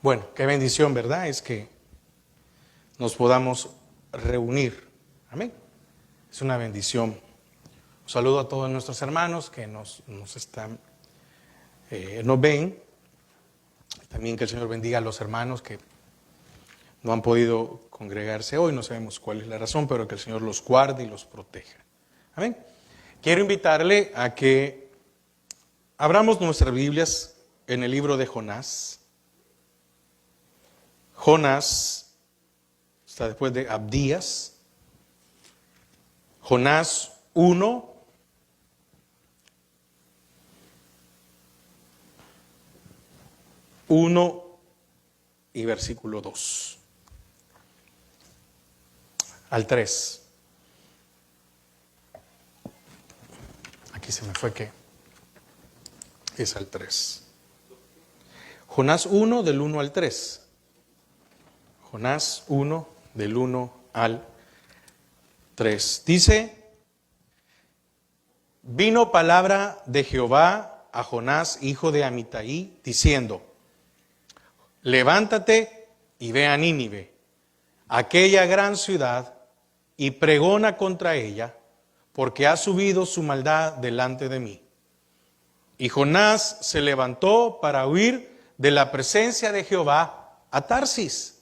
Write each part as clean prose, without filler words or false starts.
Bueno, qué bendición, ¿verdad? Es que nos podamos reunir. Amén. Es una bendición. Un saludo a todos nuestros hermanos que nos ven. También que el Señor bendiga a los hermanos que no han podido congregarse hoy. No sabemos cuál es la razón, pero que el Señor los guarde y los proteja. Amén. Quiero invitarle a que abramos nuestras Biblias en el libro de Jonás. Jonás está después de Abdías. Jonás 1. Y versículo 2 al 3. Aquí se me fue que es al 3. Jonás 1 del 1 al 3. Jonás 1 del 1 al 3. Dice: vino palabra de Jehová a Jonás, hijo de Amitai, diciendo: levántate y ve a Nínive, aquella gran ciudad, y pregona contra ella, porque ha subido su maldad delante de mí. Y Jonás se levantó para huir de la presencia de Jehová a Tarsis,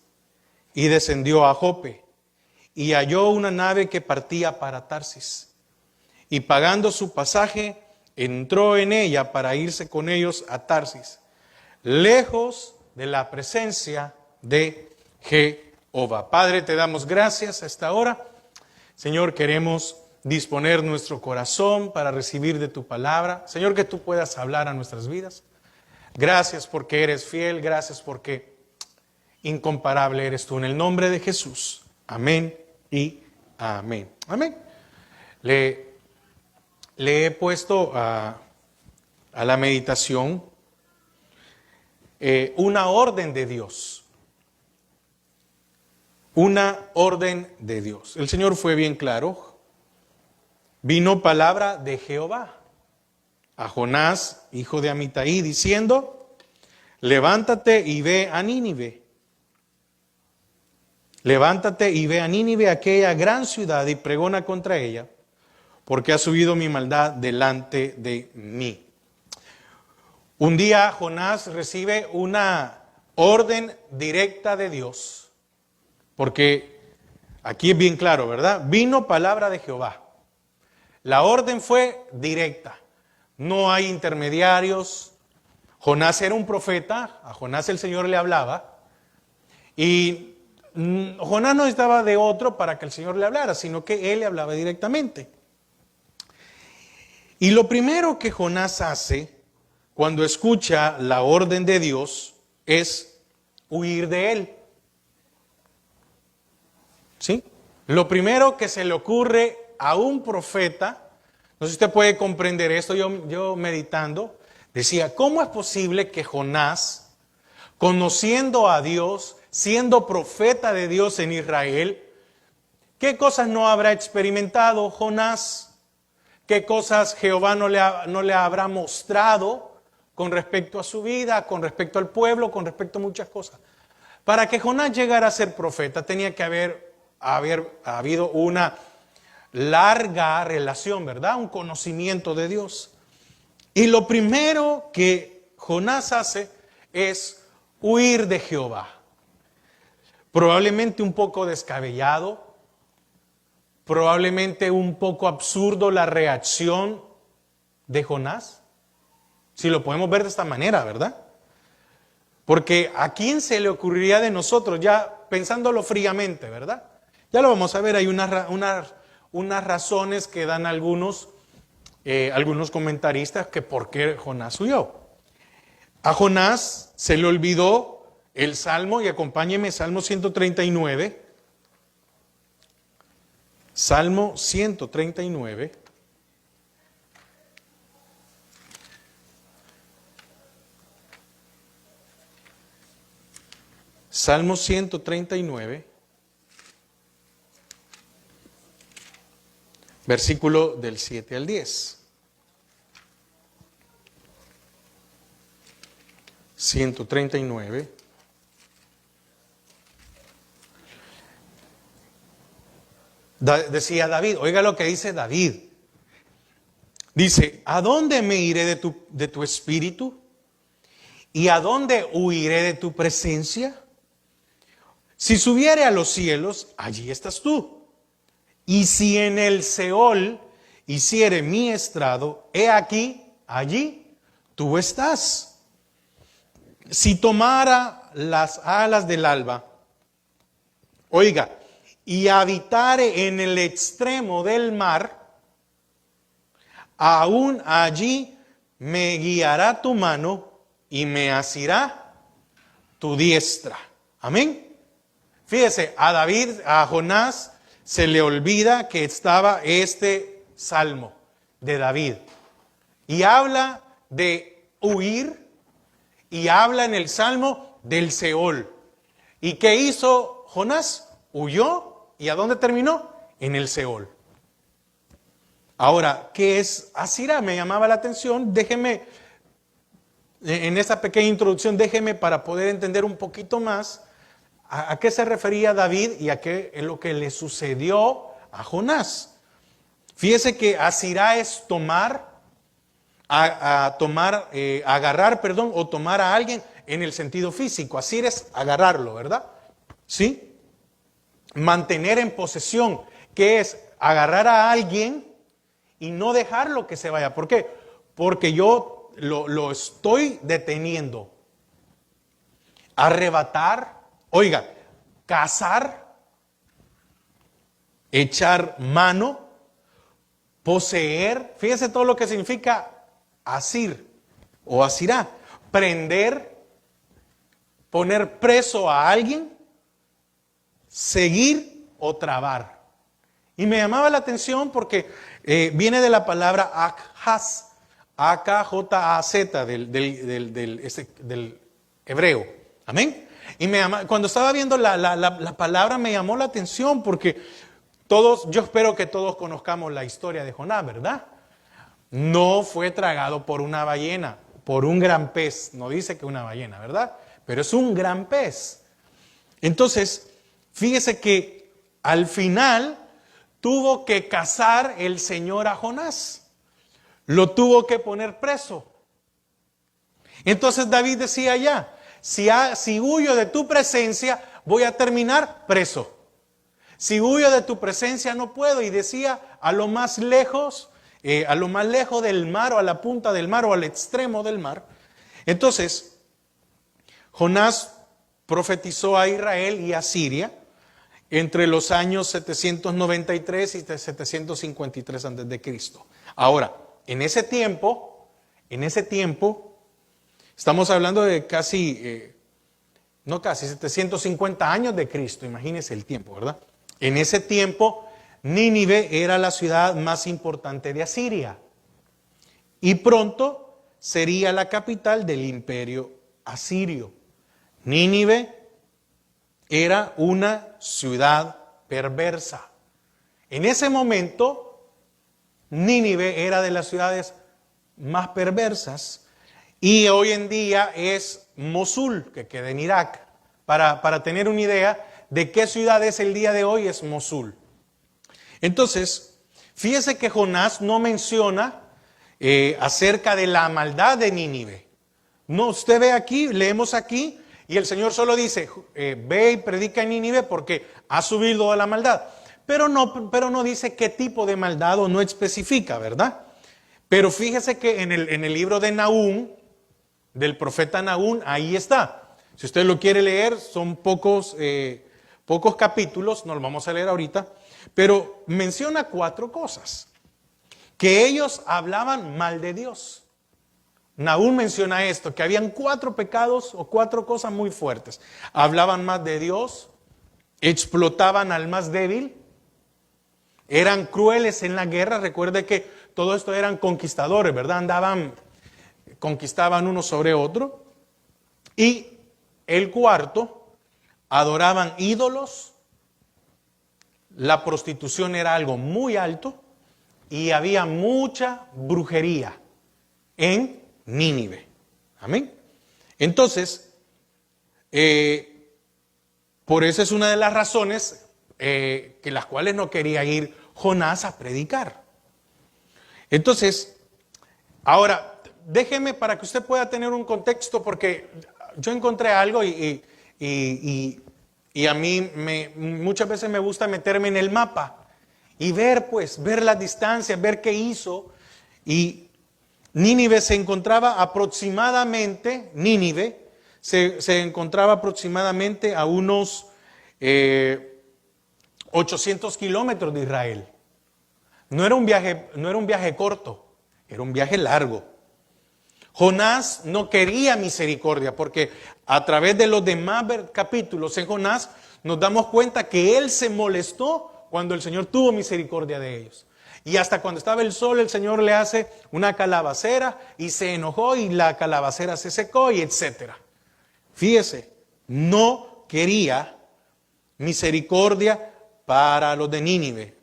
y descendió a Jope, y halló una nave que partía para Tarsis. Y pagando su pasaje, entró en ella para irse con ellos a Tarsis, lejos de la presencia de Jehová. Padre, te damos gracias a esta hora. Señor, queremos disponer nuestro corazón para recibir de tu palabra. Señor, que tú puedas hablar a nuestras vidas. Gracias porque eres fiel, gracias porque incomparable eres tú. En el nombre de Jesús. Amén y amén. Amén. Le he puesto a la meditación una orden de Dios. Una orden de Dios. El Señor fue bien claro. Vino palabra de Jehová a Jonás, hijo de Amitai, diciendo: levántate y ve a Nínive. Levántate y ve a Nínive, aquella gran ciudad, y pregona contra ella, porque ha subido mi maldad delante de mí. Un día Jonás recibe una orden directa de Dios, porque aquí es bien claro, ¿verdad? Vino palabra de Jehová. La orden fue directa, no hay intermediarios. Jonás era un profeta, a Jonás el Señor le hablaba, y Jonás no estaba de otro para que el Señor le hablara, sino que él le hablaba directamente. Y lo primero que Jonás hace cuando escucha la orden de Dios es huir de él. ¿Sí? Lo primero que se le ocurre a un profeta, no sé si usted puede comprender esto, yo meditando, decía: ¿cómo es posible que Jonás, conociendo a Dios, siendo profeta de Dios en Israel, qué cosas no habrá experimentado Jonás? ¿Qué cosas Jehová no le habrá mostrado con respecto a su vida, con respecto al pueblo, con respecto a muchas cosas? Para que Jonás llegara a ser profeta tenía que haber habido una larga relación, ¿verdad? Un conocimiento de Dios. Y lo primero que Jonás hace es huir de Jehová. Probablemente un poco descabellado, probablemente un poco absurdo la reacción de Jonás, si lo podemos ver de esta manera, ¿verdad? Porque ¿a quién se le ocurriría de nosotros, ya pensándolo fríamente, ¿verdad? Ya lo vamos a ver, hay unas razones que dan algunos comentaristas que por qué Jonás huyó. A Jonás se le olvidó el Salmo, y acompáñeme, Salmo 139. Salmo 139. Salmo 139, versículo del 7 al 10. 139, Decía David, oiga lo que dice David. Dice, ¿a dónde me iré de tu espíritu? ¿Y a dónde huiré de tu presencia? Si subiere a los cielos, allí estás tú. Y si en el Seol hiciere mi estrado, he aquí, allí tú estás. Si tomara las alas del alba, oiga, y habitare en el extremo del mar, aún allí me guiará tu mano y me asirá tu diestra. Amén. Fíjese, a David, a Jonás, se le olvida que estaba este salmo de David. Y habla de huir y habla en el salmo del Seol. ¿Y qué hizo Jonás? Huyó. ¿Y a dónde terminó? En el Seol. Ahora, ¿qué es Asirá? Me llamaba la atención. Déjeme, en esta pequeña introducción, déjeme para poder entender un poquito más a qué se refería David y a qué es lo que le sucedió a Jonás. Fíjese que Asirá es tomar, agarrar, o tomar a alguien en el sentido físico. Asir es agarrarlo, ¿verdad? ¿Sí? Mantener en posesión, que es agarrar a alguien y no dejarlo que se vaya. ¿Por qué? Porque yo lo estoy deteniendo. Arrebatar, oiga, cazar, echar mano, poseer. Fíjese todo lo que significa asir o asirá. Prender, poner preso a alguien, seguir o trabar. Y me llamaba la atención porque viene de la palabra akhaz, A-K-J-A-Z del hebreo. Amén. Y cuando estaba viendo la palabra me llamó la atención porque yo espero que todos conozcamos la historia de Jonás, ¿verdad? No fue tragado por una ballena, por un gran pez. No dice que una ballena, ¿verdad? Pero es un gran pez. Entonces, fíjese que al final tuvo que cazar el Señor a Jonás. Lo tuvo que poner preso. Entonces David decía ya, si huyo de tu presencia, voy a terminar preso. Si huyo de tu presencia no puedo. Y decía a lo más lejos del mar, o a la punta del mar, o al extremo del mar. Entonces, Jonás profetizó a Israel y a Siria entre los años 793 y 753 a.C. Ahora, en ese tiempo, estamos hablando de casi 750 años de Cristo, imagínense el tiempo, ¿verdad? En ese tiempo, Nínive era la ciudad más importante de Asiria y pronto sería la capital del imperio asirio. Nínive era una ciudad perversa. En ese momento, Nínive era de las ciudades más perversas y hoy en día es Mosul, que queda en Irak. Para tener una idea de qué ciudad es el día de hoy, es Mosul. Entonces, fíjese que Jonás no menciona acerca de la maldad de Nínive. No, usted ve aquí, leemos aquí, y el Señor solo dice, ve y predica en Nínive porque ha subido la maldad. Pero no dice qué tipo de maldad o no especifica, ¿verdad? Pero fíjese que en el libro de Nahum, del profeta Nahum, ahí está. Si usted lo quiere leer, son pocos capítulos, no lo vamos a leer ahorita, pero menciona 4 cosas. Que ellos hablaban mal de Dios. Nahum menciona esto, que habían 4 pecados o 4 cosas muy fuertes. Hablaban mal de Dios, explotaban al más débil, eran crueles en la guerra. Recuerde que todo esto eran conquistadores, ¿verdad? Conquistaban uno sobre otro. Y el 4, adoraban ídolos. La prostitución era algo muy alto y había mucha brujería en Nínive. Amén. Entonces, por eso es una de las razones que las cuales no quería ir Jonás a predicar. Entonces, ahora, déjeme para que usted pueda tener un contexto, porque yo encontré algo y a mí muchas veces me gusta meterme en el mapa y ver las distancias, ver qué hizo. Y Nínive se encontraba aproximadamente, se encontraba aproximadamente a unos 800 kilómetros de Israel. No era un viaje corto, era un viaje largo. Jonás no quería misericordia, porque a través de los demás capítulos en Jonás nos damos cuenta que él se molestó cuando el Señor tuvo misericordia de ellos. Y hasta cuando estaba el sol, el Señor le hace una calabacera y se enojó y la calabacera se secó y etcétera. Fíjese, no quería misericordia para los de Nínive,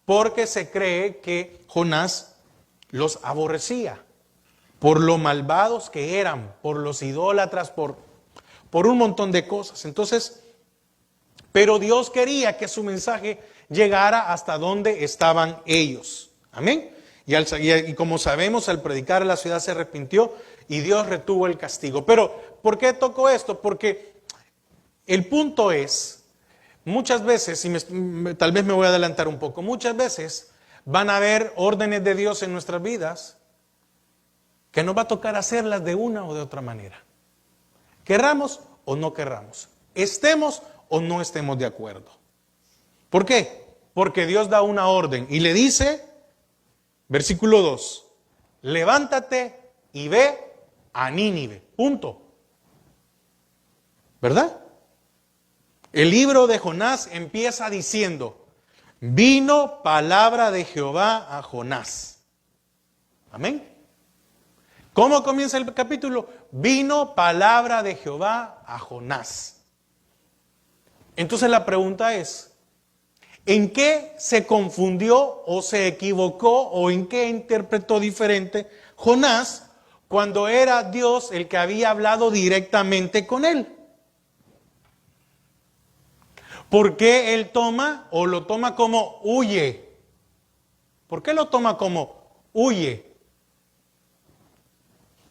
porque se cree que Jonás los aborrecía por lo malvados que eran, por los idólatras, por un montón de cosas. Entonces, pero Dios quería que su mensaje llegara hasta donde estaban ellos. Amén. Y como sabemos, al predicar la ciudad se arrepintió y Dios retuvo el castigo. Pero, ¿por qué toco esto? Porque el punto es, muchas veces, tal vez me voy a adelantar un poco, muchas veces van a haber órdenes de Dios en nuestras vidas que nos va a tocar hacerlas de una o de otra manera. Querramos o no querramos, estemos o no estemos de acuerdo. ¿Por qué? Porque Dios da una orden y le dice, versículo 2, levántate y ve a Nínive. Punto. ¿Verdad? El libro de Jonás empieza diciendo, vino palabra de Jehová a Jonás. Amén. ¿Cómo comienza el capítulo? Vino palabra de Jehová a Jonás. Entonces la pregunta es, ¿en qué se confundió o se equivocó o en qué interpretó diferente Jonás cuando era Dios el que había hablado directamente con él? ¿Por qué él lo toma como huye? ¿Por qué lo toma como huye?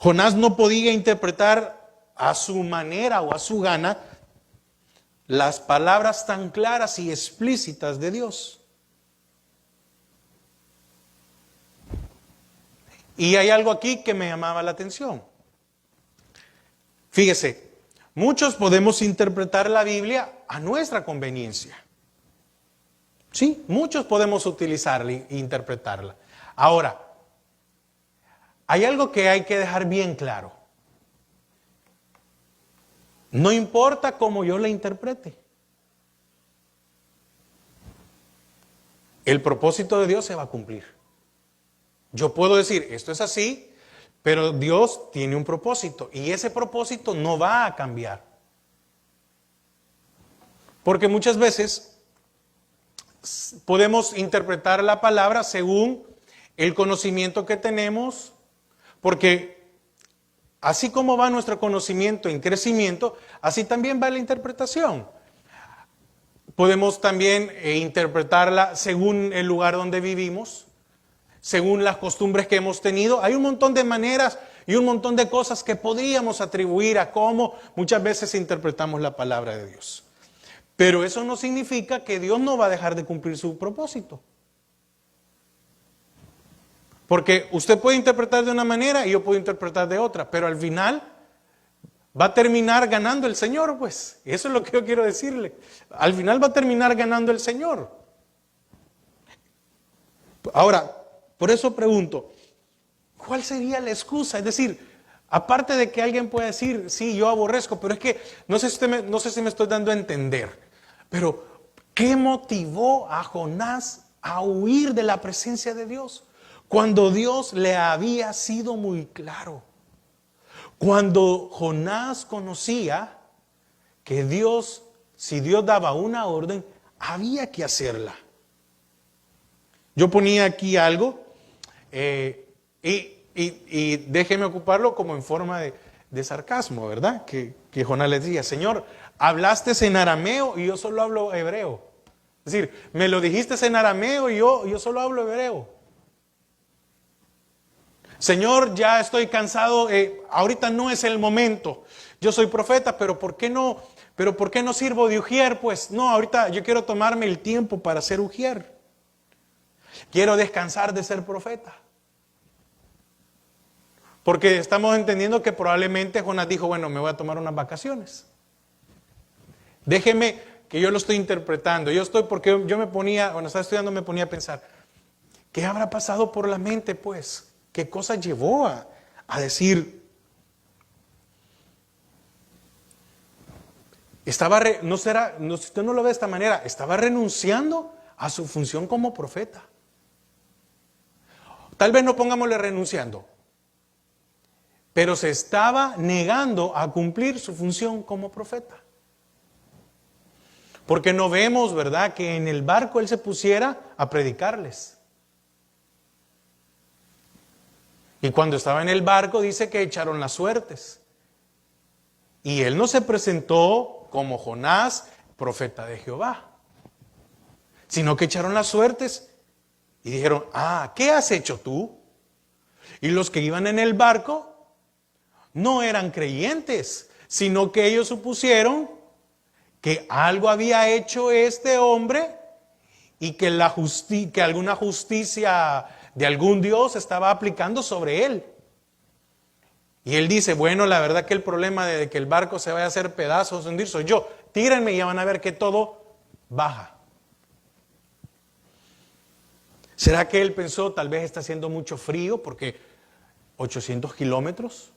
Jonás no podía interpretar a su manera o a su gana las palabras tan claras y explícitas de Dios. Y hay algo aquí que me llamaba la atención. Fíjese, muchos podemos interpretar la Biblia a nuestra conveniencia. Sí, muchos podemos utilizarla e interpretarla. Ahora, hay algo que hay que dejar bien claro. No importa cómo yo la interprete. El propósito de Dios se va a cumplir. Yo puedo decir, esto es así, pero Dios tiene un propósito y ese propósito no va a cambiar. Porque muchas veces podemos interpretar la palabra según el conocimiento que tenemos, porque así como va nuestro conocimiento en crecimiento, así también va la interpretación. Podemos también interpretarla según el lugar donde vivimos, según las costumbres que hemos tenido. Hay un montón de maneras y un montón de cosas que podríamos atribuir a cómo muchas veces interpretamos la palabra de Dios. Pero eso no significa que Dios no va a dejar de cumplir su propósito. Porque usted puede interpretar de una manera y yo puedo interpretar de otra, pero al final va a terminar ganando el Señor, pues. Eso es lo que yo quiero decirle. Al final va a terminar ganando el Señor. Ahora, por eso pregunto, ¿cuál sería la excusa? Es decir, aparte de que alguien pueda decir, sí, yo aborrezco, pero es que no sé si me estoy dando a entender, pero ¿qué motivó a Jonás a huir de la presencia de Dios? Cuando Dios le había sido muy claro. Cuando Jonás conocía que Dios, si Dios daba una orden, había que hacerla. Yo ponía aquí algo y déjeme ocuparlo como en forma de sarcasmo, ¿verdad? Que Jonás le decía, Señor, hablaste en arameo y yo solo hablo hebreo. Es decir, me lo dijiste en arameo y yo solo hablo hebreo. Señor, ya estoy cansado, ahorita no es el momento. Yo soy profeta, pero ¿por qué no sirvo de ujier? Pues no, ahorita yo quiero tomarme el tiempo para ser ujier. Quiero descansar de ser profeta. Porque estamos entendiendo que probablemente Jonás dijo, bueno, me voy a tomar unas vacaciones. Déjeme que yo lo estoy interpretando. Porque yo me ponía, cuando estaba estudiando me ponía a pensar, ¿qué habrá pasado por la mente pues? ¿Qué cosa llevó a decir? Usted no lo ve de esta manera, estaba renunciando a su función como profeta. Tal vez no pongámosle renunciando, pero se estaba negando a cumplir su función como profeta. Porque no vemos, ¿verdad?, que en el barco él se pusiera a predicarles. Y cuando estaba en el barco dice que echaron las suertes. Y él no se presentó como Jonás, profeta de Jehová, sino que echaron las suertes y dijeron, ¿qué has hecho tú? Y los que iban en el barco no eran creyentes, sino que ellos supusieron que algo había hecho este hombre y que alguna justicia de algún Dios estaba aplicando sobre él. Y él dice, bueno, la verdad que el problema de que el barco se vaya a hacer pedazos, hundir, soy yo. Tírenme y ya van a ver que todo baja. ¿Será que él pensó, tal vez está haciendo mucho frío porque 800 kilómetros?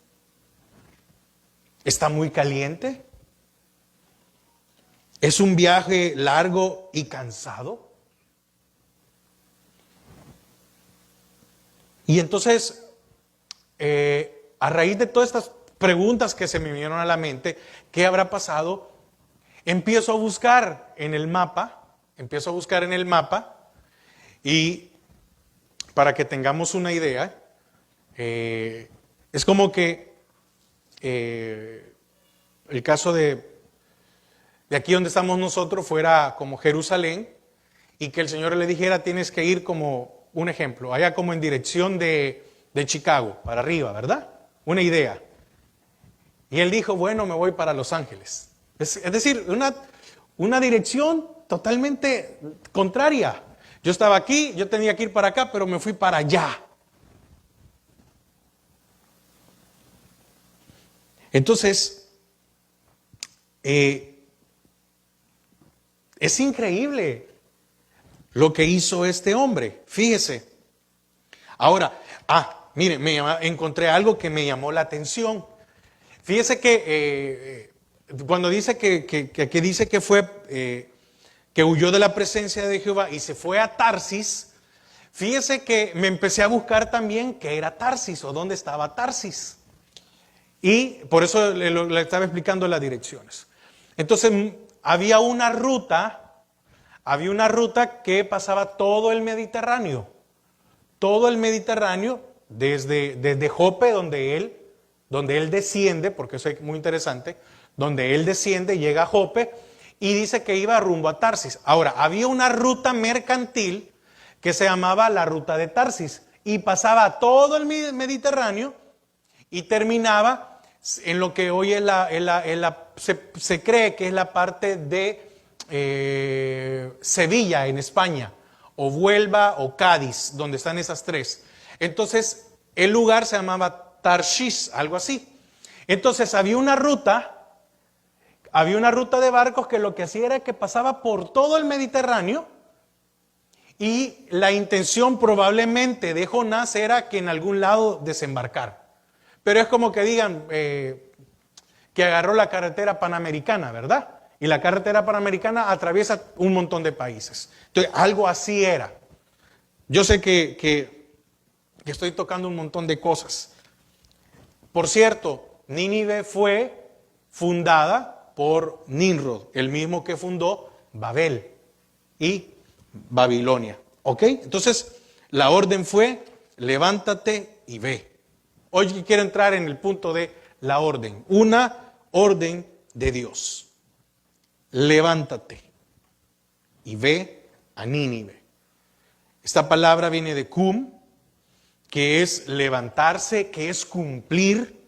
¿Está muy caliente? ¿Es un viaje largo y cansado? Y entonces, a raíz de todas estas preguntas que se me vinieron a la mente, ¿qué habrá pasado? Empiezo a buscar en el mapa, y para que tengamos una idea, es como que el caso de aquí donde estamos nosotros fuera como Jerusalén y que el Señor le dijera tienes que ir como un ejemplo, allá como en dirección de Chicago, para arriba, ¿verdad? Una idea. Y él dijo, bueno, me voy para Los Ángeles. Es decir, una dirección totalmente contraria. Yo estaba aquí, yo tenía que ir para acá, pero me fui para allá. Entonces, es increíble lo que hizo este hombre. Fíjese. Ahora, mire, encontré algo que me llamó la atención. Fíjese que cuando dice que dice que fue que huyó de la presencia de Jehová y se fue a Tarsis, fíjese que me empecé a buscar también qué era Tarsis o dónde estaba Tarsis. Y por eso le estaba explicando las direcciones. Entonces, había una ruta que pasaba todo el Mediterráneo. Todo el Mediterráneo, desde Jope, donde él desciende, porque eso es muy interesante, donde él desciende, llega a Jope, y dice que iba rumbo a Tarsis. Ahora, había una ruta mercantil que se llamaba la ruta de Tarsis, y pasaba todo el Mediterráneo, y terminaba en lo que hoy se cree que es la parte de Sevilla en España, o Huelva o Cádiz, donde están esas tres. Entonces, el lugar se llamaba Tarshish, algo así. Entonces, había una ruta de barcos que lo que hacía era que pasaba por todo el Mediterráneo y la intención probablemente de Jonás era que en algún lado desembarcar. Pero es como que digan que agarró la carretera panamericana, ¿verdad? Y la carretera panamericana atraviesa un montón de países. Entonces, algo así era. Yo sé que estoy tocando un montón de cosas. Por cierto, Nínive fue fundada por Nimrod, el mismo que fundó Babel y Babilonia. ¿Ok? Entonces, la orden fue, levántate y ve. Hoy quiero entrar en el punto de la orden. Una orden de Dios. Levántate y ve a Nínive. Esta palabra viene de cum, que es levantarse, que es cumplir,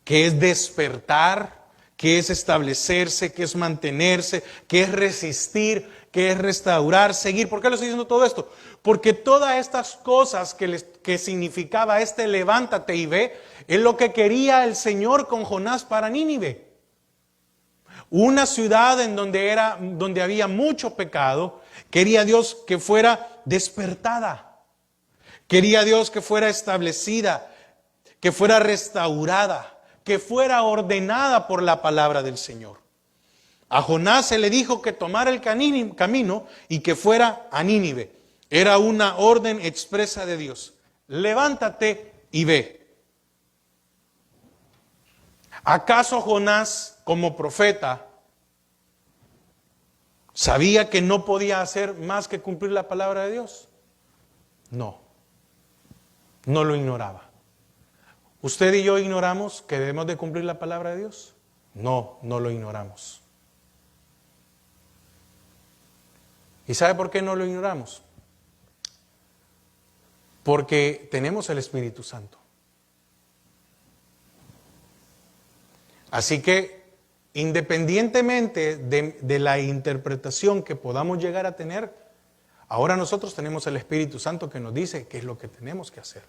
que es despertar, que es establecerse, que es mantenerse, que es resistir, que es restaurar, seguir. ¿Por qué le estoy diciendo todo esto? Porque todas estas cosas que significaba este levántate y ve, es lo que quería el Señor con Jonás para Nínive. Una ciudad en donde había mucho pecado, quería Dios que fuera despertada. Quería Dios que fuera establecida, que fuera restaurada, que fuera ordenada por la palabra del Señor. A Jonás se le dijo que tomara el camino y que fuera a Nínive. Era una orden expresa de Dios. Levántate y ve. ¿Acaso Jonás, como profeta, sabía que no podía hacer más que cumplir la palabra de Dios? No, no lo ignoraba. ¿Usted y yo ignoramos que debemos de cumplir la palabra de Dios? No, no lo ignoramos. ¿Y sabe por qué no lo ignoramos? Porque tenemos el Espíritu Santo. Así que, independientemente de la interpretación que podamos llegar a tener, ahora nosotros tenemos el Espíritu Santo que nos dice qué es lo que tenemos que hacer.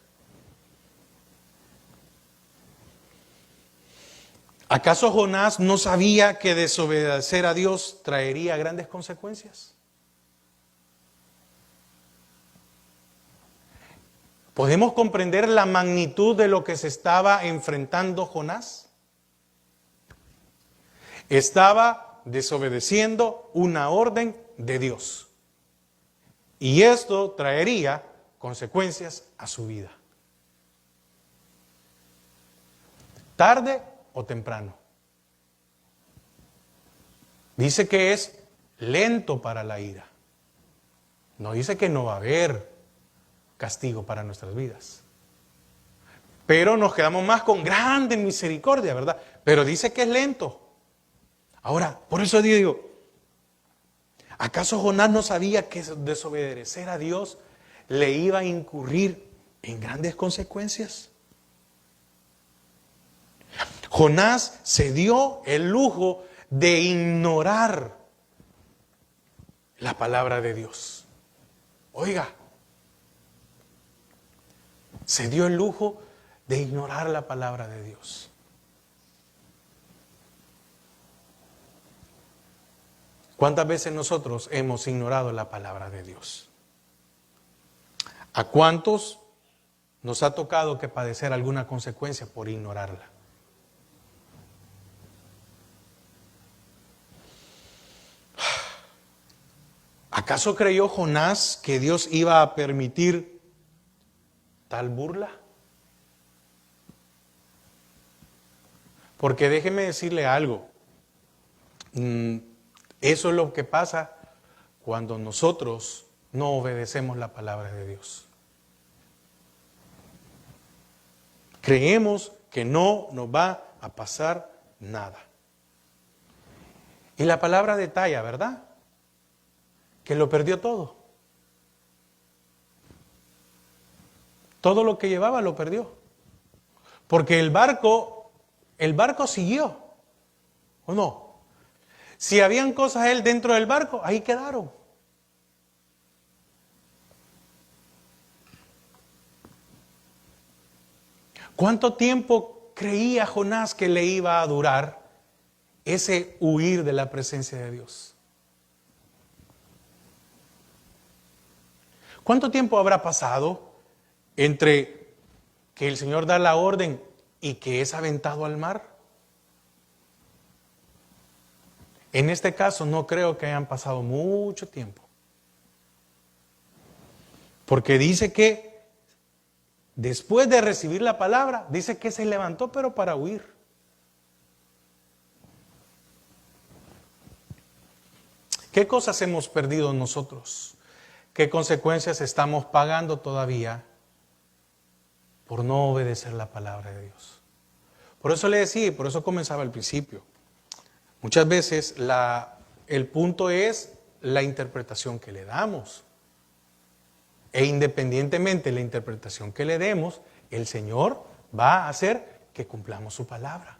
¿Acaso Jonás no sabía que desobedecer a Dios traería grandes consecuencias? ¿Podemos comprender la magnitud de lo que se estaba enfrentando Jonás? Estaba desobedeciendo una orden de Dios. Y esto traería consecuencias a su vida. Tarde o temprano. Dice que es lento para la ira. No dice que no va a haber castigo para nuestras vidas. Pero nos quedamos más con grande misericordia, ¿verdad? Pero dice que es lento. Ahora, por eso digo, ¿acaso Jonás no sabía que desobedecer a Dios le iba a incurrir en grandes consecuencias? Jonás se dio el lujo de ignorar la palabra de Dios. Oiga, se dio el lujo de ignorar la palabra de Dios. ¿Cuántas veces nosotros hemos ignorado la palabra de Dios? ¿A cuántos nos ha tocado que padecer alguna consecuencia por ignorarla? ¿Acaso creyó Jonás que Dios iba a permitir tal burla? Porque déjeme decirle algo. Eso es lo que pasa cuando nosotros no obedecemos la palabra de Dios. Creemos que no nos va a pasar nada. Y la palabra detalla, ¿verdad? Que lo perdió todo. Todo lo que llevaba lo perdió. Porque el barco siguió. ¿O no? Si habían cosas él dentro del barco, ahí quedaron. ¿Cuánto tiempo creía Jonás que le iba a durar ese huir de la presencia de Dios? ¿Cuánto tiempo habrá pasado entre que el Señor da la orden y que es aventado al mar? En este caso no creo que hayan pasado mucho tiempo. Porque dice que después de recibir la palabra, dice que se levantó pero para huir. ¿Qué cosas hemos perdido nosotros? ¿Qué consecuencias estamos pagando todavía por no obedecer la palabra de Dios? Por eso le decía, y por eso comenzaba al principio. Muchas veces el punto es la interpretación que le damos. E independientemente de la interpretación que le demos, el Señor va a hacer que cumplamos su palabra.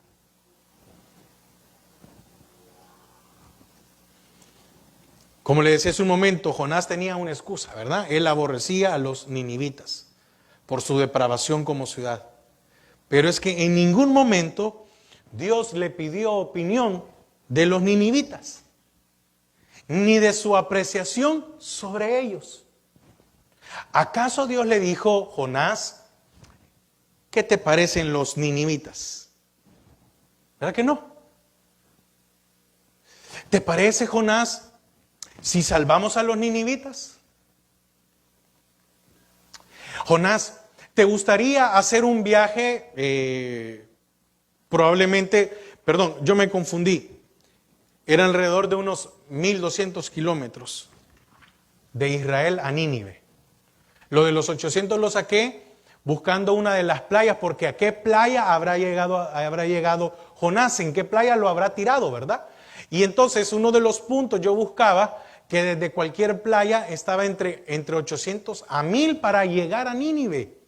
Como le decía hace un momento, Jonás tenía una excusa, ¿verdad? Él aborrecía a los ninivitas por su depravación como ciudad. Pero es que en ningún momento Dios le pidió opinión de los ninivitas, ni de su apreciación sobre ellos. ¿Acaso Dios le dijo, Jonás, qué te parecen los ninivitas? ¿Verdad que no? ¿Te parece, Jonás, si salvamos a los ninivitas? Jonás, ¿te gustaría hacer un viaje? Yo me confundí. Era alrededor de unos 1200 kilómetros de Israel a Nínive. Lo de los 800 lo saqué buscando una de las playas, porque ¿a qué playa habrá llegado Jonás? ¿En qué playa lo habrá tirado, verdad? Y entonces uno de los puntos yo buscaba que desde cualquier playa estaba entre 800 a 1000 para llegar a Nínive.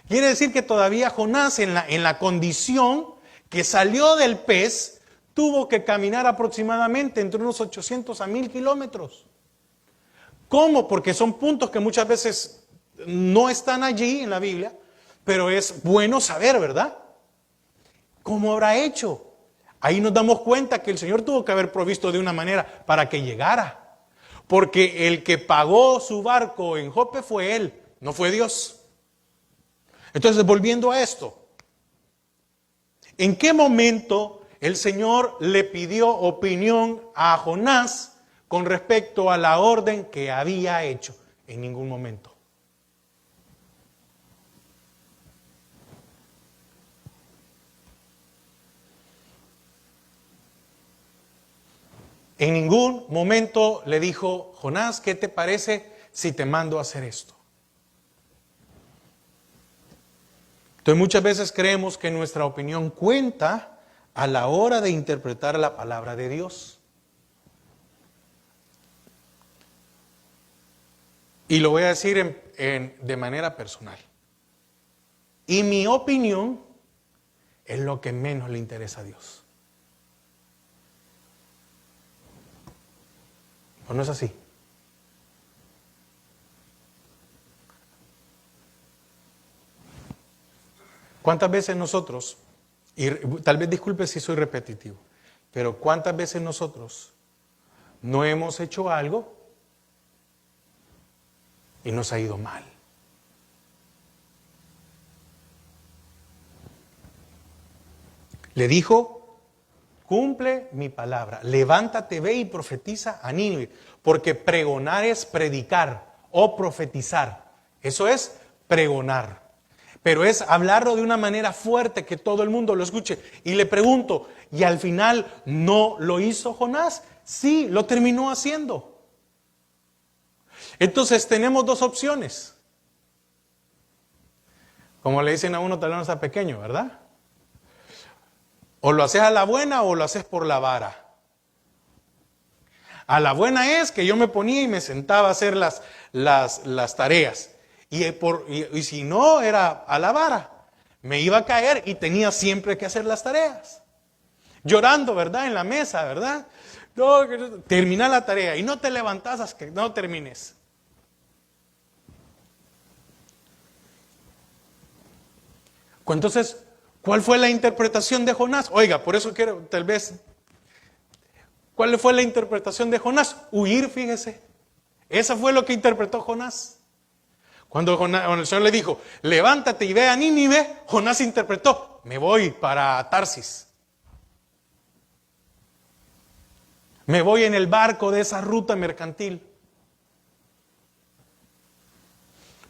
Quiere decir que todavía Jonás en la condición que salió del pez tuvo que caminar aproximadamente entre unos 800 a 1000 kilómetros. ¿Cómo? Porque son puntos que muchas veces no están allí en la Biblia, pero es bueno saber, ¿verdad? ¿Cómo habrá hecho? Ahí nos damos cuenta que el Señor tuvo que haber provisto de una manera para que llegara. Porque el que pagó su barco en Jope fue Él, no fue Dios. Entonces, volviendo a esto, ¿en qué momento el Señor le pidió opinión a Jonás con respecto a la orden que había hecho? En ningún momento. En ningún momento le dijo, Jonás, ¿qué te parece si te mando a hacer esto? Entonces muchas veces creemos que nuestra opinión cuenta a la hora de interpretar la palabra de Dios. Y lo voy a decir de manera personal. Y mi opinión es lo que menos le interesa a Dios. ¿O no es así? ¿Cuántas veces nosotros, y tal vez disculpe si soy repetitivo, pero cuántas veces nosotros no hemos hecho algo y nos ha ido mal? Le dijo, cumple mi palabra, levántate, ve y profetiza a Nínive, porque pregonar es predicar o profetizar. Eso es pregonar. Pero es hablarlo de una manera fuerte que todo el mundo lo escuche. Y le pregunto, ¿y al final no lo hizo Jonás? Sí, lo terminó haciendo. Entonces tenemos dos opciones. Como le dicen a uno, tal vez no está pequeño, ¿verdad? O lo haces a la buena o lo haces por la vara. A la buena es que yo me ponía y me sentaba a hacer las tareas. Y si no, era a la vara. Me iba a caer y tenía siempre que hacer las tareas. Llorando, ¿verdad? En la mesa, ¿verdad? No, termina la tarea y no te levantas hasta que no termines. Entonces, ¿cuál fue la interpretación de Jonás? Oiga, por eso quiero, tal vez, ¿cuál fue la interpretación de Jonás? Huir, fíjese. Esa fue lo que interpretó Jonás. Cuando el Señor le dijo, levántate y ve a Nínive, Jonás interpretó, me voy para Tarsis. Me voy en el barco de esa ruta mercantil.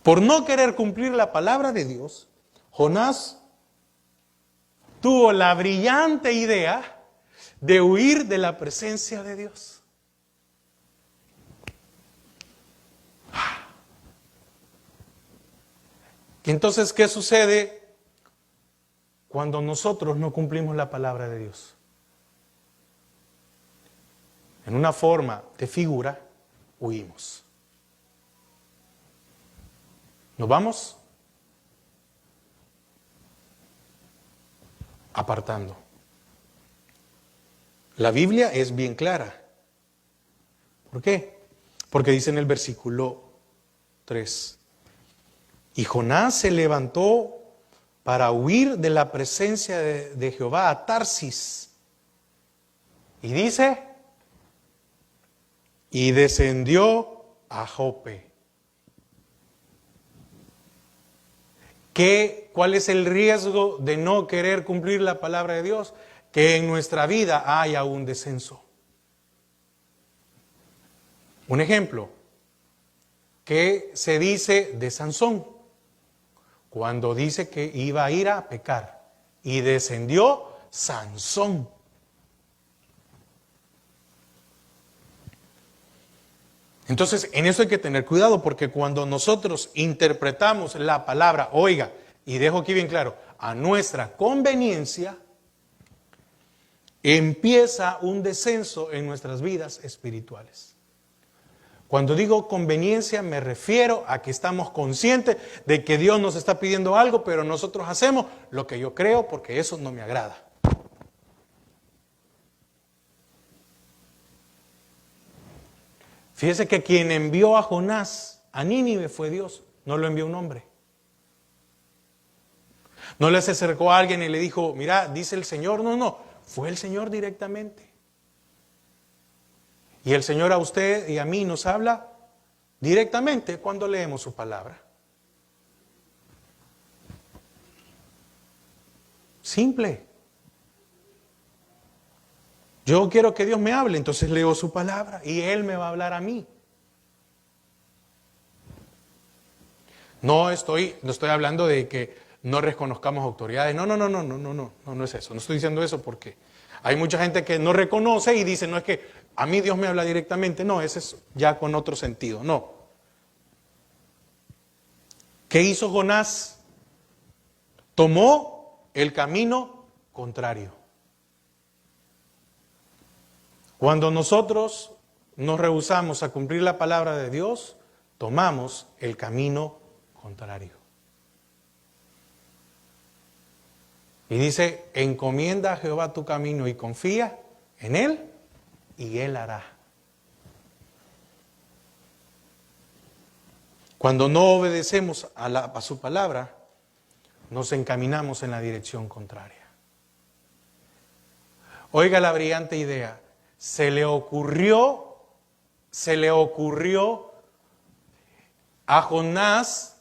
Por no querer cumplir la palabra de Dios, Jonás tuvo la brillante idea de huir de la presencia de Dios. Y entonces, ¿qué sucede cuando nosotros no cumplimos la palabra de Dios? en una forma de figura, huimos. ¿Nos vamos? Apartando. La Biblia es bien clara. ¿Por qué? Porque dice en el versículo 3, y Jonás se levantó para huir de la presencia de Jehová a Tarsis. Y dice, y descendió a Jope. ¿Cuál es el riesgo de no querer cumplir la palabra de Dios? Que en nuestra vida haya un descenso. Un ejemplo, ¿qué se dice de Sansón? Cuando dice que iba a ir a pecar y descendió Sansón. Entonces, en eso hay que tener cuidado, porque cuando nosotros interpretamos la palabra, oiga, y dejo aquí bien claro, a nuestra conveniencia, empieza un descenso en nuestras vidas espirituales. Cuando digo conveniencia, me refiero a que estamos conscientes de que Dios nos está pidiendo algo, pero nosotros hacemos lo que yo creo porque eso no me agrada. Fíjese que quien envió a Jonás a Nínive fue Dios, no lo envió un hombre. No le se acercó a alguien y le dijo, mira, dice el Señor, no, fue el Señor directamente. Y el Señor a usted y a mí nos habla directamente cuando leemos su palabra. Simple. Yo quiero que Dios me hable, entonces leo su palabra y Él me va a hablar a mí. No estoy hablando de que no reconozcamos autoridades. No es eso. No estoy diciendo eso porque hay mucha gente que no reconoce y dice, no es que a mí Dios me habla directamente. No, ese es ya con otro sentido. No. ¿Qué hizo Jonás? Tomó el camino contrario. Cuando nosotros nos rehusamos a cumplir la palabra de Dios, tomamos el camino contrario. Y dice, encomienda a Jehová tu camino y confía en Él y Él hará. Cuando no obedecemos a su palabra, nos encaminamos en la dirección contraria. Oiga la brillante idea. Se le ocurrió a Jonás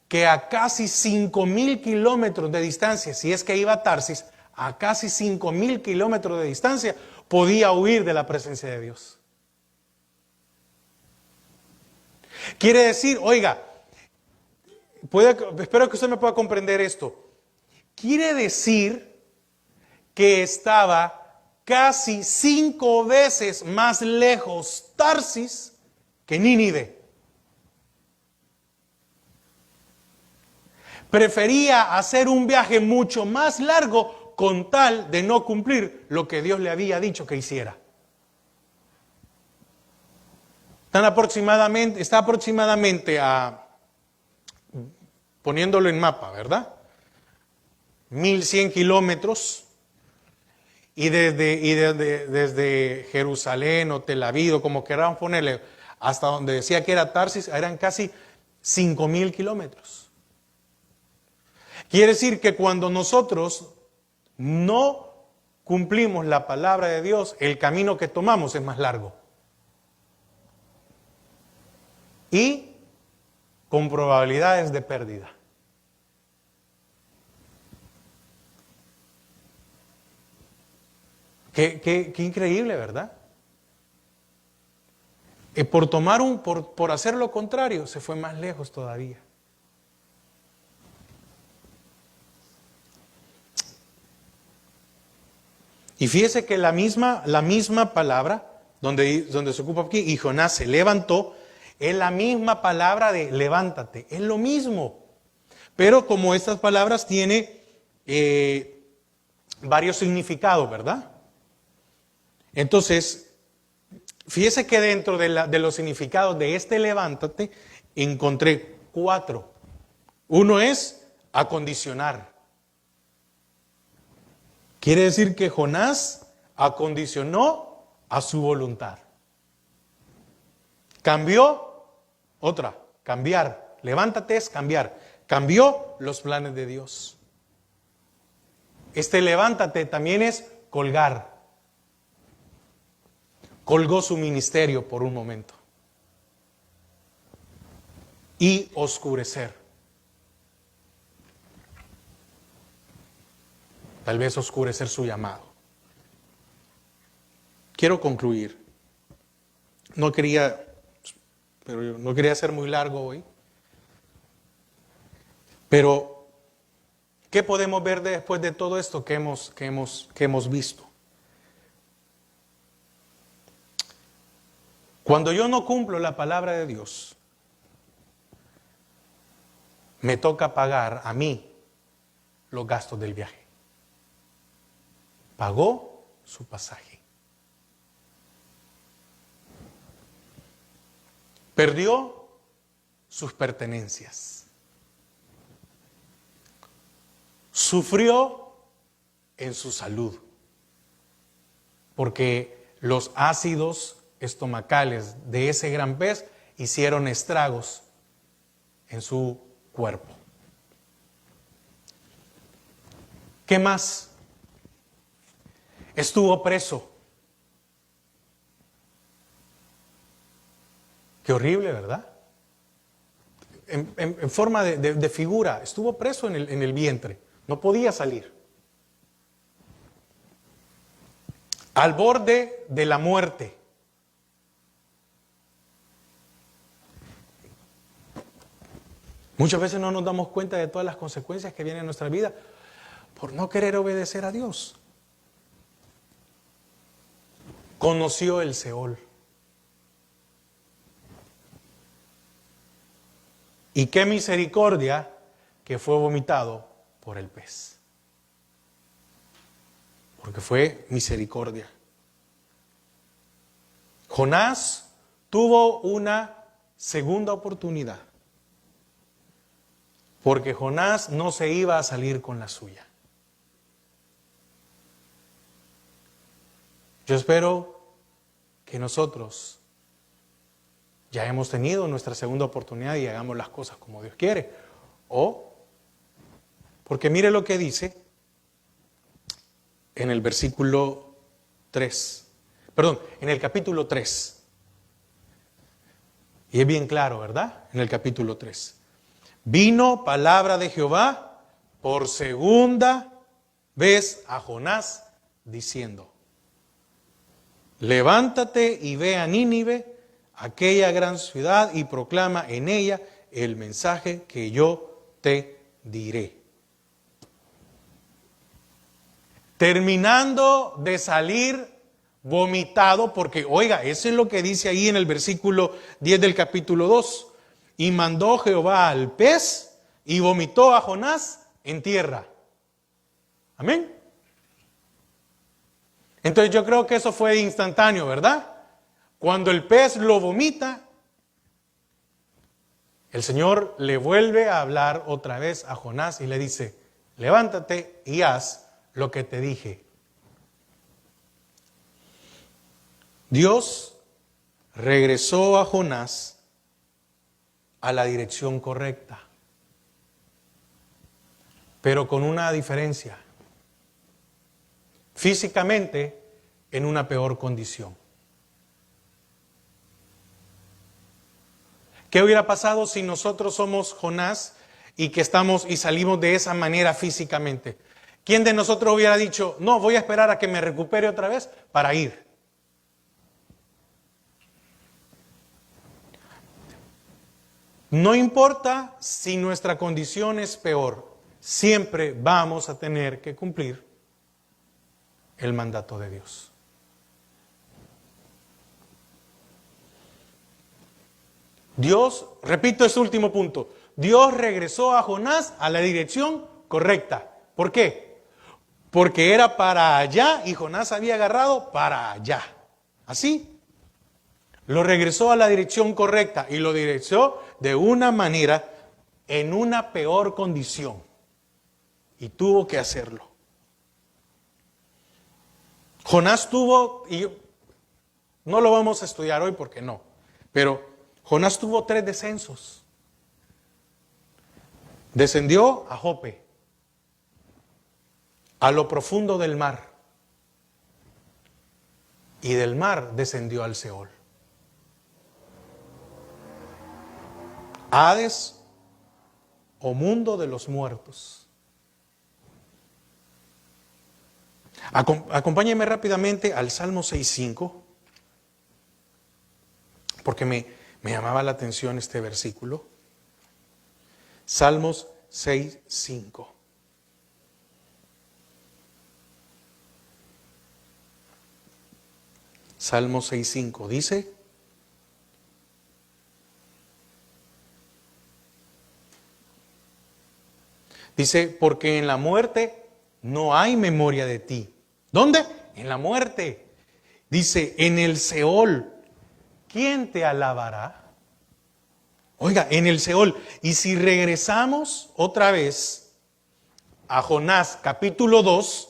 que a casi 5,000 kilómetros de distancia, si es que iba a Tarsis, a casi 5,000 kilómetros de distancia, podía huir de la presencia de Dios. Quiere decir, oiga, espero que usted me pueda comprender esto. Quiere decir que estaba casi 5 veces más lejos Tarsis que Nínive. Prefería hacer un viaje mucho más largo con tal de no cumplir lo que Dios le había dicho que hiciera. Está aproximadamente poniéndolo en mapa, ¿verdad? 1,100 kilómetros. Y desde Jerusalén o Tel Aviv, o como queramos ponerle, hasta donde decía que era Tarsis, eran casi 5,000 kilómetros. Quiere decir que cuando nosotros no cumplimos la palabra de Dios, el camino que tomamos es más largo. Y con probabilidades de pérdida. Qué increíble, ¿verdad? Por hacer lo contrario, se fue más lejos todavía. Y fíjese que la misma palabra, donde se ocupa aquí, y Jonás se levantó, es la misma palabra de levántate, es lo mismo. Pero como estas palabras tienen varios significados, ¿verdad? Entonces, fíjese que dentro de los significados de este levántate, encontré 4. Uno es acondicionar. Quiere decir que Jonás acondicionó a su voluntad. Cambió, cambiar. Levántate es cambiar. Cambió los planes de Dios. Este levántate también es colgar. Colgó su ministerio por un momento. Y oscurecer. Tal vez oscurecer su llamado. Quiero concluir. No quería ser muy largo hoy. Pero, ¿qué podemos ver después de todo esto que hemos visto? Cuando yo no cumplo la palabra de Dios, me toca pagar a mí los gastos del viaje. Pagó su pasaje. Perdió sus pertenencias. Sufrió en su salud. Porque los ácidos estomacales de ese gran pez hicieron estragos en su cuerpo. ¿Qué más? Estuvo preso. Qué horrible, ¿verdad? En forma de figura. Estuvo preso en el vientre. No podía salir. Al borde de la muerte. Muchas veces no nos damos cuenta de todas las consecuencias que vienen en nuestra vida por no querer obedecer a Dios. Conoció el Seol. Y qué misericordia que fue vomitado por el pez. Porque fue misericordia. Jonás tuvo una segunda oportunidad. Porque Jonás no se iba a salir con la suya. Yo espero que nosotros ya hemos tenido nuestra segunda oportunidad y hagamos las cosas como Dios quiere. Porque mire lo que dice en el versículo 3. Perdón, en el capítulo 3. Y es bien claro, ¿verdad? En el capítulo 3. Vino palabra de Jehová por segunda vez a Jonás diciendo: levántate y ve a Nínive, aquella gran ciudad, y proclama en ella el mensaje que yo te diré. Terminando de salir vomitado, porque oiga, eso es lo que dice ahí en el versículo 10 del capítulo 2. Y mandó Jehová al pez y vomitó a Jonás en tierra. Amén. Entonces yo creo que eso fue instantáneo, ¿verdad? Cuando el pez lo vomita, el Señor le vuelve a hablar otra vez a Jonás y le dice: levántate y haz lo que te dije. Dios regresó a Jonás a la dirección correcta, pero con una diferencia. Físicamente, en una peor condición. ¿Qué hubiera pasado si nosotros somos Jonás y que estamos y salimos de esa manera físicamente? ¿Quién de nosotros hubiera dicho: no, voy a esperar a que me recupere otra vez para ir? No importa si nuestra condición es peor, siempre vamos a tener que cumplir el mandato de Dios. Dios, repito este último punto, Dios regresó a Jonás a la dirección correcta. ¿Por qué? porque era para allá y Jonás había agarrado para allá. Así. Lo regresó a la dirección correcta y lo direccionó de una manera en una peor condición. Y tuvo que hacerlo. Jonás tuvo, y no lo vamos a estudiar hoy porque no, pero Jonás tuvo 3 descensos. Descendió a Jope, a lo profundo del mar, y del mar descendió al Seol. Hades o mundo de los muertos. Acompáñenme rápidamente al Salmo 6.5, porque me llamaba la atención este versículo. Salmos 6.5. Salmo 6.5 dice, porque en la muerte no hay memoria de ti. ¿Dónde? En la muerte. Dice, en el Seol, ¿quién te alabará? Oiga, en el Seol. Y si regresamos otra vez a Jonás capítulo 2,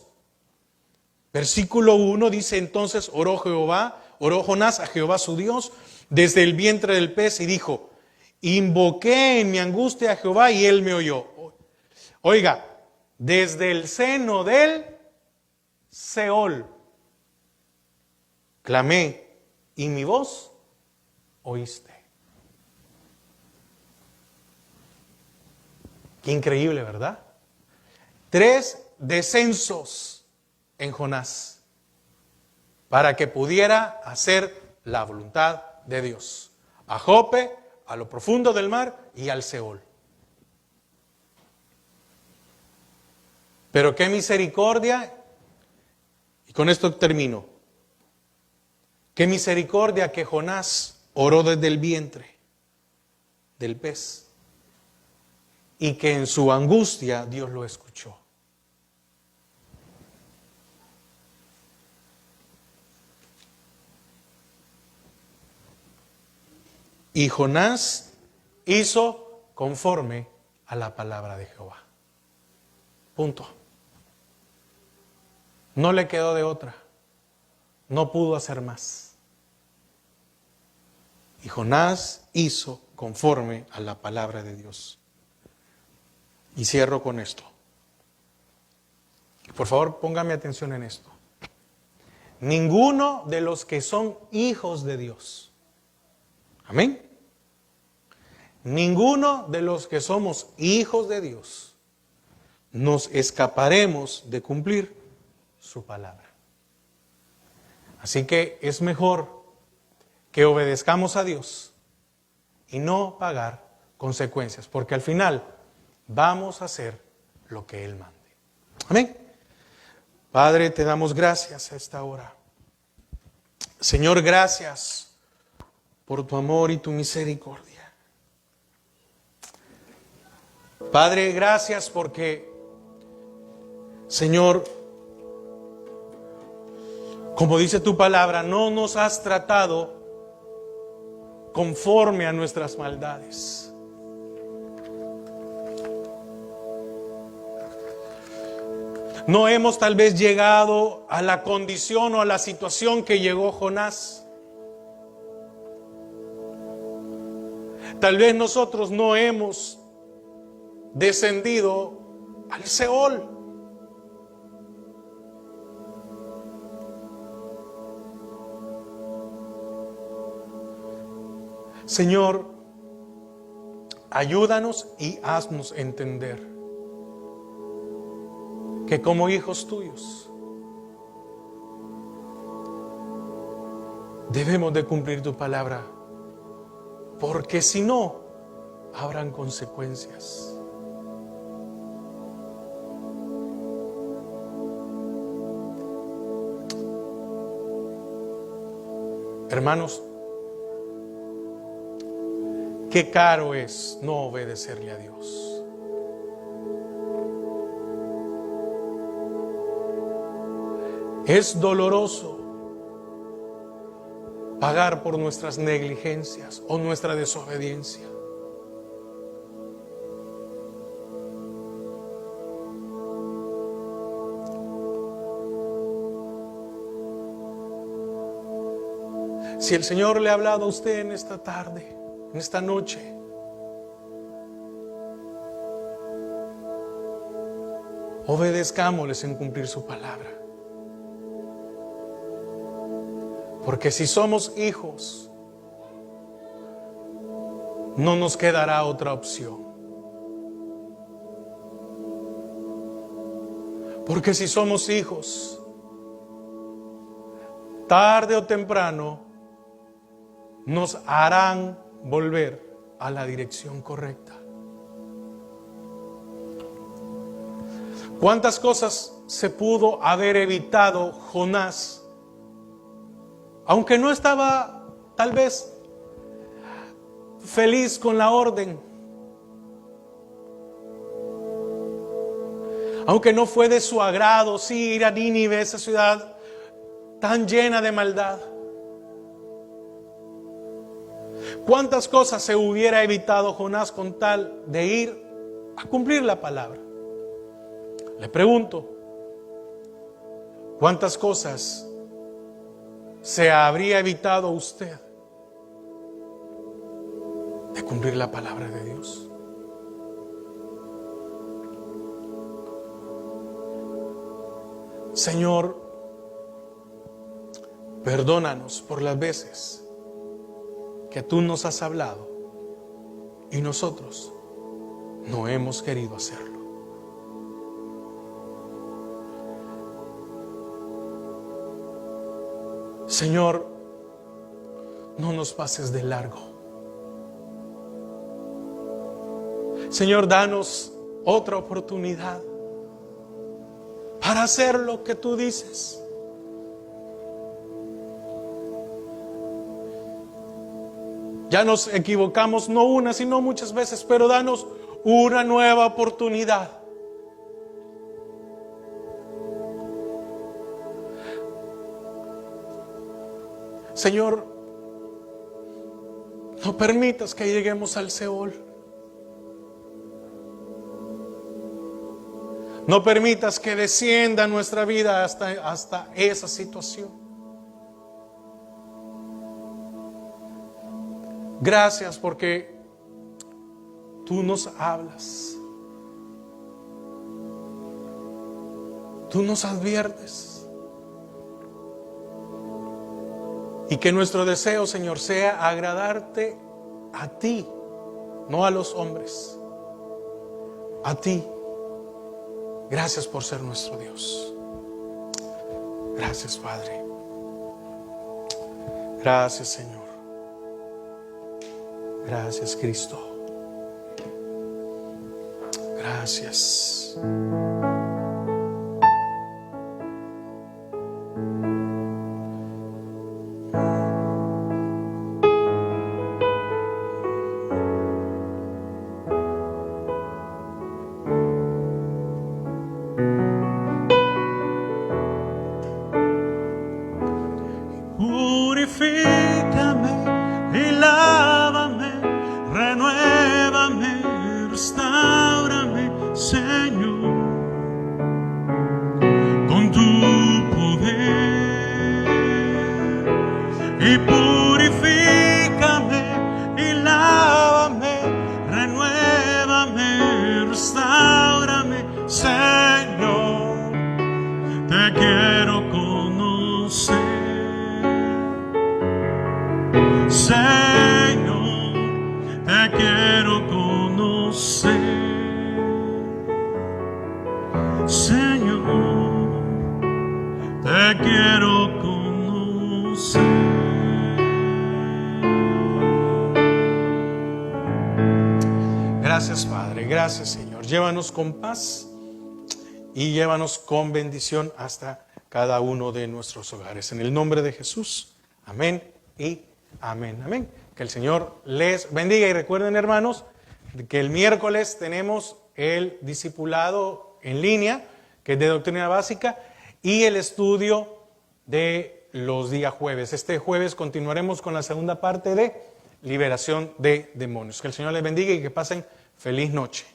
versículo 1, dice, entonces oró Jonás a Jehová su Dios desde el vientre del pez y dijo, invoqué en mi angustia a Jehová y él me oyó. Oiga, desde el seno del Seol clamé y mi voz oíste. Qué increíble, ¿verdad? 3 descensos en Jonás para que pudiera hacer la voluntad de Dios. A Jope, a lo profundo del mar y al Seol. Pero qué misericordia, y con esto termino, qué misericordia que Jonás oró desde el vientre del pez y que en su angustia Dios lo escuchó. Y Jonás hizo conforme a la palabra de Jehová. Punto. No le quedó de otra. No pudo hacer más. Y Jonás hizo conforme a la palabra de Dios. Y cierro con esto. Por favor, póngame atención en esto. Ninguno de los que son hijos de Dios. Amén. Ninguno de los que somos hijos de Dios nos escaparemos de cumplir su palabra. Así que es mejor que obedezcamos a Dios y no pagar consecuencias, porque al final vamos a hacer lo que Él mande. Amén. Padre, te damos gracias a esta hora. Señor, gracias por tu amor y tu misericordia. Padre, gracias porque, Señor, como dice tu palabra, no nos has tratado conforme a nuestras maldades. No hemos tal vez llegado a la condición o a la situación que llegó Jonás. Tal vez nosotros no hemos descendido al Seol. Señor, ayúdanos y haznos entender que como hijos tuyos debemos de cumplir tu palabra, porque si no, habrán consecuencias. Hermanos, qué caro es no obedecerle a Dios. Es doloroso pagar por nuestras negligencias o nuestra desobediencia. Si el Señor le ha hablado a usted en esta tarde, en esta noche, obedezcámosles en cumplir su palabra. Porque si somos hijos, no nos quedará otra opción. Porque si somos hijos, tarde o temprano nos harán volver a la dirección correcta. ¿Cuántas cosas se pudo haber evitado Jonás? Aunque no estaba tal vez feliz con la orden, aunque no fue de su agrado ir a Nínive, esa ciudad tan llena de maldad. ¿Cuántas cosas se hubiera evitado Jonás con tal de ir a cumplir la palabra? Le pregunto, ¿cuántas cosas se habría evitado usted de cumplir la palabra de Dios? Señor, perdónanos por las veces que tú nos has hablado y nosotros no hemos querido hacerlo. Señor, no nos pases de largo. Señor, danos otra oportunidad para hacer lo que tú dices. Ya nos equivocamos no una, sino muchas veces, pero danos una nueva oportunidad. Señor, no permitas que lleguemos al Seol. No permitas que descienda nuestra vida hasta esa situación. Gracias porque tú nos hablas. Tú nos adviertes. Y que nuestro deseo, Señor, sea agradarte a ti, no a los hombres. A ti. Gracias por ser nuestro Dios. Gracias, Padre. Gracias, Señor. Gracias, Cristo. Gracias. Purifícame y lávame, renuévame, restáurame, Señor, con tu poder. Y purifícame y lávame, renuévame, restáurame, Señor, te quiero conocer. Señor, te quiero conocer. Señor, te quiero conocer. Gracias, Padre. Gracias, Señor. Llévanos con paz y llévanos con bendición hasta cada uno de nuestros hogares. En el nombre de Jesús. Amén y amén, amén. Que el Señor les bendiga y recuerden, hermanos, que el miércoles tenemos el discipulado en línea, que es de doctrina básica, y el estudio de los días jueves. Este jueves continuaremos con la segunda parte de liberación de demonios. Que el Señor les bendiga y que pasen feliz noche.